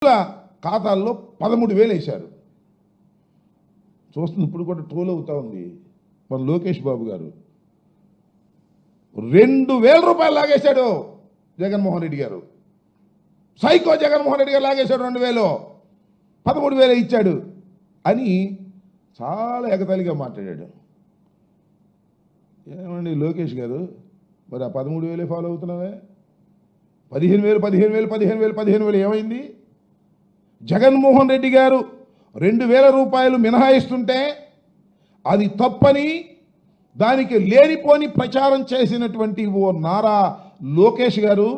ఖాతాల్లో 13,000 వేశారు. చూస్తుంది ఇప్పుడు కూడా ట్రోల్ అవుతా ఉంది మన లోకేష్ బాబు గారు. 2,000 రూపాయలు లాగేశాడు జగన్మోహన్ రెడ్డి గారు. సైకో జగన్మోహన్ రెడ్డి గారు లాగేశాడు 2,000, 13,000 ఇచ్చాడు అని చాలా ఎగతాళిగా మాట్లాడాడు. ఏమండి లోకేష్ గారు, మరి ఆ 13,000 ఫాలో అవుతున్నావే? 15,000 ఏమైంది? జగన్మోహన్ రెడ్డి గారు 2,000 రూపాయలు మినహాయిస్తుంటే అది తప్పని దానికి లేనిపోని ప్రచారం చేసినటువంటి ఓ నారా లోకేష్ గారు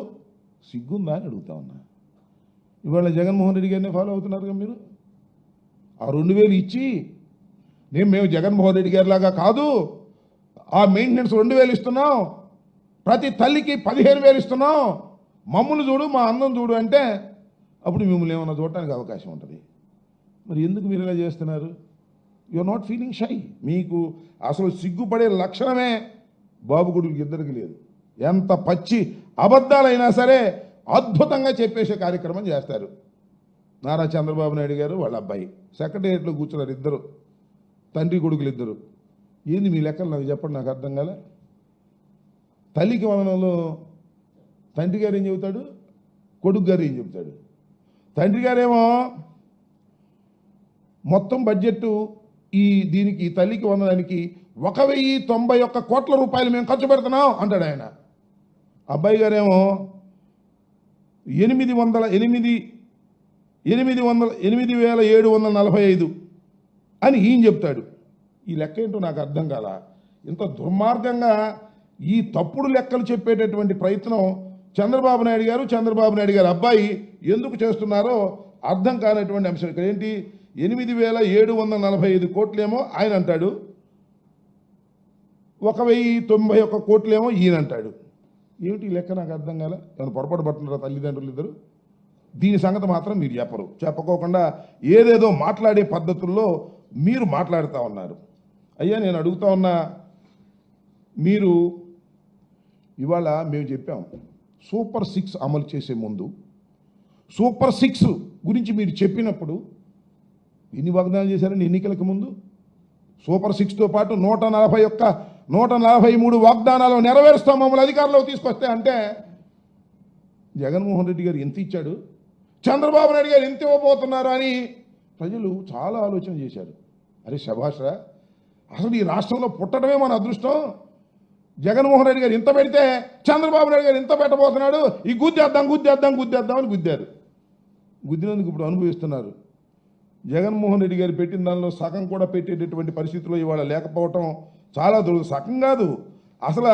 సిగ్గుందా అని అడుగుతా ఉన్నా. ఇవాళ జగన్మోహన్ రెడ్డి గారిని ఫాలో అవుతున్నారు కదా మీరు. ఆ 2,000 ఇచ్చి మేము జగన్మోహన్ రెడ్డి గారి లాగా కాదు, ఆ మెయింటెనెన్స్ 2,000 ఇస్తున్నాం, ప్రతి తల్లికి 15,000 ఇస్తున్నాం, మమ్మల్ని చూడు మా అందం చూడు అంటే అప్పుడు మిమ్మల్ని ఏమన్నా చూడటానికి అవకాశం ఉంటుంది. మరి ఎందుకు మీరు ఇలా చేస్తున్నారు? You are not feeling shy. మీకు అసలు సిగ్గుపడే లక్షణమే బాబు కొడుకు ఇద్దరికి లేదు. ఎంత పచ్చి అబద్ధాలైనా సరే అద్భుతంగా చెప్పేసే కార్యక్రమం చేస్తారు. నారా చంద్రబాబు నాయుడు గారు వాళ్ళ అబ్బాయి సెక్రటేరియట్లో కూర్చున్నారు, ఇద్దరు తండ్రి కొడుకులు ఇద్దరు. ఏంది మీ లెక్కలు నాకు చెప్పండి, నాకు అర్థం కాలే. తల్లికి వందనంలో తండ్రి గారు ఏం చెబుతాడు, కొడుకు గారు ఏం చెబుతాడు? తండ్రి గారేమో మొత్తం బడ్జెట్ దీనికి తల్లికి వందనానికి 1,091 కోట్ల రూపాయలు మేము ఖర్చు పెడుతున్నాం అంటాడు ఆయన. అబ్బాయి గారేమో 8,745 అని ఈయన చెప్తాడు. ఈ లెక్క ఏంటో నాకు అర్థం కాల. ఇంత దుర్మార్గంగా ఈ తప్పుడు లెక్కలు చెప్పేటటువంటి ప్రయత్నం చంద్రబాబు నాయుడు గారు అబ్బాయి ఎందుకు చేస్తున్నారో అర్థం కానటువంటి అంశం. ఇక్కడ ఏంటి, 8,745 కోట్లేమో ఆయన అంటాడు, 1,091 కోట్లేమో ఈయన అంటాడు. ఏమిటి లెక్క నాకు అర్థం కాలే. ఏమైనా పొరపాటు పడుతున్నారా తల్లిదండ్రులు ఇద్దరు? దీని సంగతి మాత్రం మీరు చెప్పకోకుండా ఏదేదో మాట్లాడే పద్ధతుల్లో మీరు మాట్లాడుతూ ఉన్నారు. అయ్యా నేను అడుగుతా ఉన్నా, మీరు ఇవాళ మేము చెప్పాం సూపర్ 6 అమలు చేసే ముందు సూపర్ 6 గురించి మీరు చెప్పినప్పుడు ఎన్ని వాగ్దానాలు చేశారండి ఎన్నికలకు ముందు? సూపర్ 6తో పాటు 143 వాగ్దానాలు నెరవేరుస్తాం మమ్మల్ని అధికారంలోకి తీసుకొస్తే అంటే జగన్మోహన్ రెడ్డి గారు ఎంత ఇచ్చాడు, చంద్రబాబు నాయుడు గారు ఎంత ఇవ్వబోతున్నారు అని ప్రజలు చాలా ఆలోచన చేశారు. అరే శభాష్రా, అసలు ఈ రాష్ట్రంలో పుట్టడమే మన అదృష్టం. జగన్మోహన్ రెడ్డి గారు ఇంత పెడితే చంద్రబాబు నాయుడు గారు ఇంత పెట్టబోతున్నాడు, ఈ గుద్దేద్దాం అని గుద్దారు. గుద్దినందుకు ఇప్పుడు అనుభవిస్తున్నారు. జగన్మోహన్ రెడ్డి గారు పెట్టిన దానిలో సగం కూడా పెట్టేటటువంటి పరిస్థితిలో ఇవాళ లేకపోవటం చాలా సగం కాదు, అసలు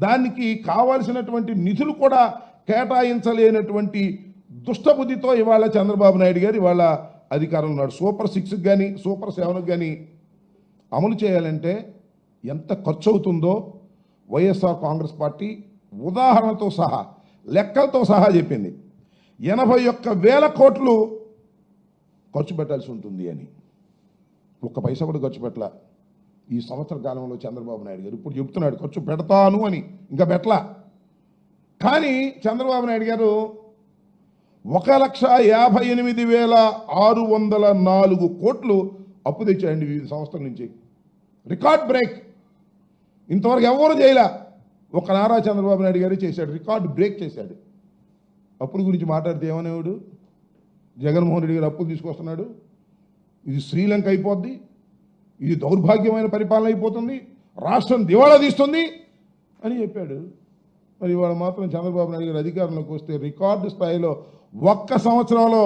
దానికి కావాల్సినటువంటి నిధులు కూడా కేటాయించలేనటువంటి దుష్టబుద్ధితో ఇవాళ చంద్రబాబు నాయుడు గారు ఇవాళ అధికారంలో ఉన్నాడు. సూపర్ 6కి కానీ సూపర్ 7కి కానీ అమలు చేయాలంటే ఎంత ఖర్చు అవుతుందో వైఎస్ఆర్ కాంగ్రెస్ పార్టీ ఉదాహరణతో సహా లెక్కలతో సహా చెప్పింది. 81,000 కోట్లు ఖర్చు పెట్టాల్సి ఉంటుంది అని. ఒక్క పైసా కూడా ఖర్చు పెట్టలా ఈ సంవత్సర కాలంలో చంద్రబాబు నాయుడు గారు. ఇప్పుడు చెప్తున్నాడు ఖర్చు పెడతాను అని, ఇంకా పెట్టలా. కానీ చంద్రబాబు నాయుడు గారు 1,58,604 కోట్లు అప్పు తెచ్చాడండి వివిధ సంవత్సరాల నుంచి. Record break. ఇంతవరకు ఎవరు చేయలే, ఒక నారా చంద్రబాబు నాయుడు గారే చేశాడు, రికార్డ్ బ్రేక్ చేశాడు. అప్పుల గురించి మాట్లాడితే ఏమనేవాడు, జగన్మోహన్ రెడ్డి గారు అప్పులు తీసుకొస్తున్నాడు, ఇది శ్రీలంక అయిపోద్ది, ఇది దౌర్భాగ్యమైన పరిపాలన అయిపోతుంది, రాష్ట్రం దివాళా తీస్తుంది అని చెప్పాడు. మరి ఇవాళ మాత్రం చంద్రబాబు నాయుడు గారు అధికారంలోకి వస్తే రికార్డు స్థాయిలో ఒక్క సంవత్సరంలో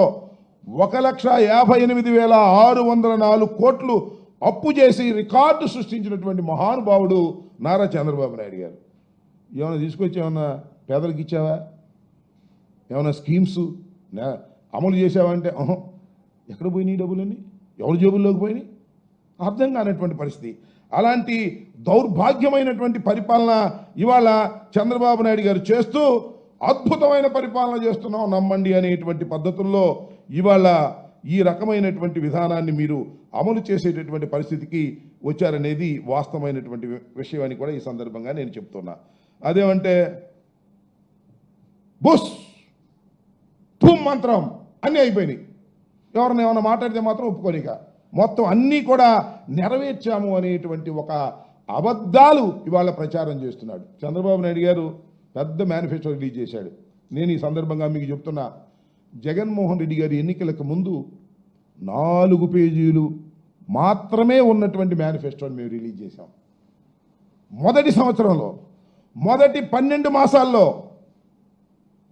1,58,604 కోట్లు అప్పు చేసి రికార్డు సృష్టించినటువంటి మహానుభావుడు నారా చంద్రబాబు నాయుడు గారు. ఏమైనా తీసుకొచ్చి ఏమన్నా పేదలకు ఇచ్చావా, ఏమైనా స్కీమ్స్ అమలు చేసావంటే ఎక్కడ పోయినాయి డబ్బులన్నీ, ఎవరి జేబుల్లోకి పోయినాయి, అర్థం కానటువంటి పరిస్థితి. అలాంటి దౌర్భాగ్యమైనటువంటి పరిపాలన ఇవాళ చంద్రబాబు నాయుడు గారు చేస్తూ అద్భుతమైన పరిపాలన చేస్తున్నాం నమ్మండి అనేటువంటి పద్ధతుల్లో ఇవాళ ఈ రకమైనటువంటి విధానాన్ని మీరు అమలు చేసేటటువంటి పరిస్థితికి వచ్చారనేది వాస్తవమైనటువంటి విషయం అని కూడా ఈ సందర్భంగా నేను చెప్తున్నా. అదేమంటే బుస్ ధూమ్ మంత్రం అన్నీ అయిపోయినాయి. ఎవరైనా ఏమైనా మాట్లాడితే మాత్రం ఒప్పుకోనిక మొత్తం అన్నీ కూడా నెరవేర్చాము అనేటువంటి ఒక అబద్ధాలు ఇవాళ ప్రచారం చేస్తున్నాడు చంద్రబాబు నాయుడు గారు. పెద్ద మేనిఫెస్టో రిలీజ్ చేశాడు. నేను ఈ సందర్భంగా మీకు చెప్తున్నా, జగన్మోహన్ రెడ్డి గారి ఎన్నికలకు ముందు 4 పేజీలు మాత్రమే ఉన్నటువంటి మేనిఫెస్టోని మేము రిలీజ్ చేశాం. మొదటి సంవత్సరంలో, మొదటి 12 మాసాల్లో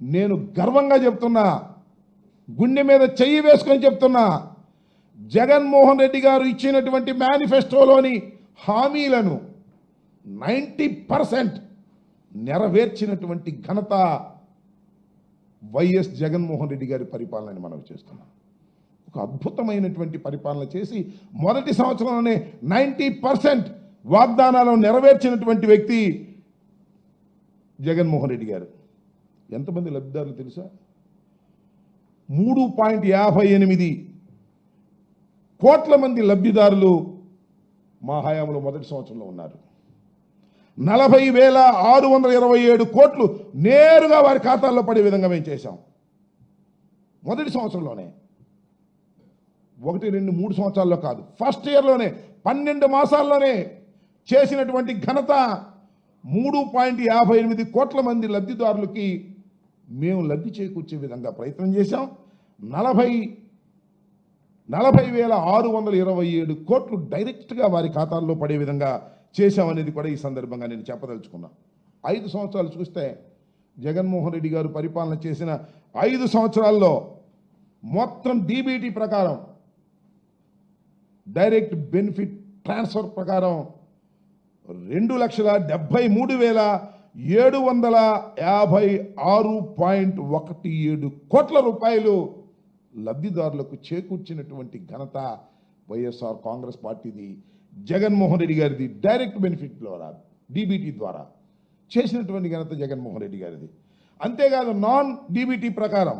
నేను గర్వంగా చెప్తున్నా, గుండె మీద చెయ్యి వేసుకొని చెప్తున్నా, జగన్మోహన్ రెడ్డి గారు ఇచ్చినటువంటి మేనిఫెస్టోలోని హామీలను 90% నెరవేర్చినటువంటి ఘనత వైఎస్ జగన్మోహన్ రెడ్డి గారి పరిపాలనని మనం చేస్తున్నాం. ఒక అద్భుతమైనటువంటి పరిపాలన చేసి మొదటి సంవత్సరంలోనే 90% వాగ్దానాలను నెరవేర్చినటువంటి వ్యక్తి జగన్మోహన్ రెడ్డి గారు. ఎంతమంది లబ్ధిదారులు తెలుసా? 3.58 కోట్ల మంది లబ్ధిదారులు మా హయాంలో మొదటి సంవత్సరంలో ఉన్నారు. 40,627 కోట్లు నేరుగా వారి ఖాతాల్లో పడే విధంగా మేము చేశాం మొదటి సంవత్సరంలోనే. 1, 2, 3 సంవత్సరాల్లో కాదు, ఫస్ట్ ఇయర్లోనే 12 మాసాల్లోనే చేసినటువంటి ఘనత 3.58 కోట్ల మంది లబ్ధిదారులకి మేము లబ్ధి చేకూర్చే విధంగా ప్రయత్నం చేశాం. 40,627 కోట్లు డైరెక్ట్గా వారి ఖాతాల్లో పడే విధంగా చేశామనేది కూడా ఈ సందర్భంగా నేను చెప్పదలుచుకున్నా. 5 సంవత్సరాలు చూస్తే జగన్మోహన్ రెడ్డి గారు పరిపాలన చేసిన 5 సంవత్సరాల్లో మొత్తం డీబీటీ ప్రకారం, డైరెక్ట్ బెనిఫిట్ ట్రాన్స్ఫర్ ప్రకారం 2,73,756.17 కోట్ల రూపాయలు లబ్ధిదారులకు చేకూర్చినటువంటి ఘనత వైఎస్ఆర్ కాంగ్రెస్ పార్టీది, జగన్మోహన్ రెడ్డి గారిది. డైరెక్ట్ బెనిఫిట్ ద్వారా, డీబీటీ ద్వారా చేసినటువంటి ఘనత జగన్మోహన్ రెడ్డి గారిది. అంతేకాదు నాన్ డీబీటీ ప్రకారం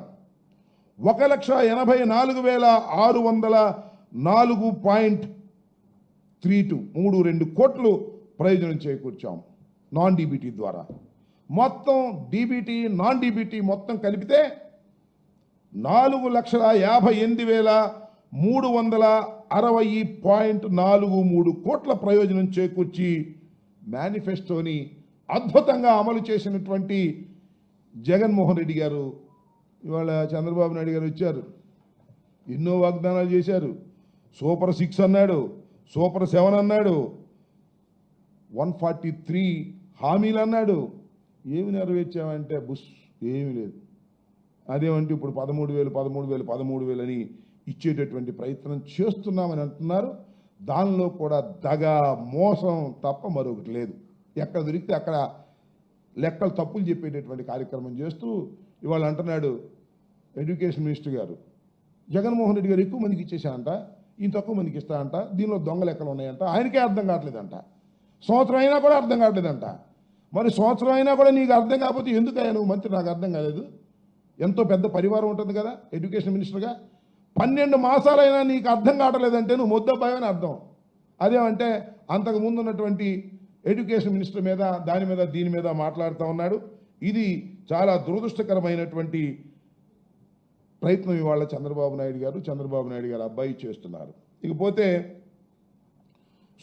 1,84,604.32 కోట్లు ప్రయోజనం చేకూర్చాం నాన్ డీబీటీ ద్వారా. మొత్తం డీబీటీ నాన్ డీబీటీ మొత్తం కలిపితే 4,58,360.43 కోట్ల ప్రయోజనం చేకూర్చి మేనిఫెస్టోని అద్భుతంగా అమలు చేసినటువంటి జగన్మోహన్ రెడ్డి గారు ఇవాళ చంద్రబాబు నాయుడు గారు వచ్చారు, ఎన్నో వాగ్దానాలు చేశారు. సూపర్ 6 అన్నాడు, సూపర్ 7 అన్నాడు, 143 హామీలు అన్నాడు. ఏమి నెరవేర్చామంటే బుస్ ఏమీ లేదు. అదేమంటే ఇప్పుడు 13,000 అని ఇచ్చేటటువంటి ప్రయత్నం చేస్తున్నామని అంటున్నారు. దానిలో కూడా దగ, మోసం తప్ప మరొకటి లేదు. ఎక్కడ దొరికితే అక్కడ లెక్కలు తప్పులు చెప్పేటటువంటి కార్యక్రమం చేస్తూ ఇవాళ అంటున్నాడు ఎడ్యుకేషన్ మినిస్టర్ గారు, జగన్మోహన్ రెడ్డి గారు ఎక్కువ మందికి ఇచ్చేసానంట, ఈయన తక్కువ మందికి ఇస్తానంట, దీనిలో దొంగ లెక్కలు ఉన్నాయంట. ఆయనకే అర్థం కావట్లేదంట. సంవత్సరం అయినా కూడా అర్థం కావట్లేదంట. మరి సంవత్సరం అయినా కూడా నీకు అర్థం కాకపోతే ఎందుకయ్యా నువ్వు మంత్రి? నాకు అర్థం కాలేదు. ఎంతో పెద్ద పరివారం ఉంటుంది కదా ఎడ్యుకేషన్ మినిస్టర్గా. 12 మాసాలైనా నీకు అర్థం కావట్లేదంటే నువ్వు మొద్దబ్బాయి అని అర్థం. అదేమంటే అంతకుముందు ఉన్నటువంటి ఎడ్యుకేషన్ మినిస్టర్ మీద, దాని మీద, దీని మీద మాట్లాడుతూ ఉన్నాడు. ఇది చాలా దురదృష్టకరమైనటువంటి ప్రయత్నం ఇవాళ చంద్రబాబు నాయుడు గారు అబ్బాయి చేస్తున్నారు. ఇకపోతే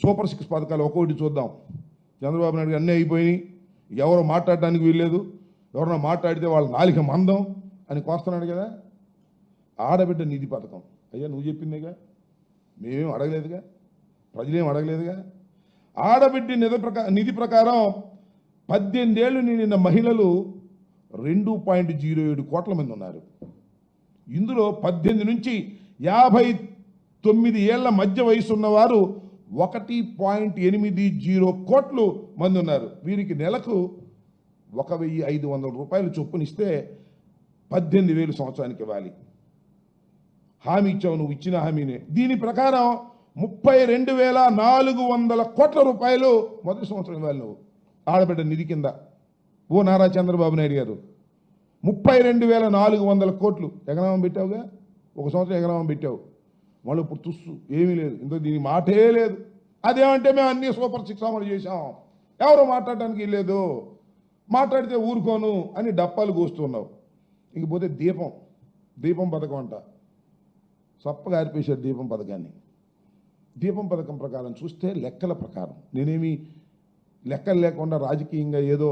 సూపర్ 6 పథకాలు ఒక్కొక్కటి చూద్దాం. చంద్రబాబు నాయుడు గారు అన్నీ అయిపోయినాయి, ఎవరు మాట్లాడడానికి వీల్లేదు, ఎవరన్నా మాట్లాడితే వాళ్ళ నాలిక మందం అని కోస్తున్నాడు కదా. ఆడబిడ్డ నిధి పథకం, అయ్యా నువ్వు చెప్పిందేగా, మేమేం అడగలేదుగా, ప్రజలేం అడగలేదుగా. ఆడబిడ్డ నిధి ప్రకారం 18 ఏళ్ళు నిండిన మహిళలు 2.07 కోట్ల మంది ఉన్నారు. ఇందులో 18 నుంచి 59 ఏళ్ల మధ్య వయసు ఉన్నవారు 1.80 కోట్లు మంది ఉన్నారు. వీరికి నెలకు 1,500 రూపాయలు చొప్పునిస్తే 18,000 సంవత్సరానికి ఇవ్వాలి. హామీ ఇచ్చావు, నువ్వు ఇచ్చిన హామీనే. దీని ప్రకారం 32,400 కోట్ల రూపాయలు మొదటి సంవత్సరం ఇవ్వాలి నువ్వు ఆడబిడ్డ నిధి కింద. ఓ నారా చంద్రబాబు నాయుడు గారు 32,400 కోట్లు ఎగనామం పెట్టావుగా, ఒక సంవత్సరం ఎగనామం పెట్టావు. మళ్ళీ ఇప్పుడు తుస్సు ఏమీ లేదు, ఇంత దీని మాటే లేదు. అదేమంటే మేము అన్ని సూపర్ 6 అమలు చేశాం, ఎవరు మాట్లాడటానికి లేదు, మాట్లాడితే ఊరుకోను అని డప్పాలు కూస్తున్నావు. ఇంకపోతే దీపం పథకం అంట, చప్పగా ఆర్పేశారు దీపం పథకాన్ని. దీపం పథకం ప్రకారం చూస్తే లెక్కల ప్రకారం, నేనేమి లెక్కలు లేకుండా రాజకీయంగా ఏదో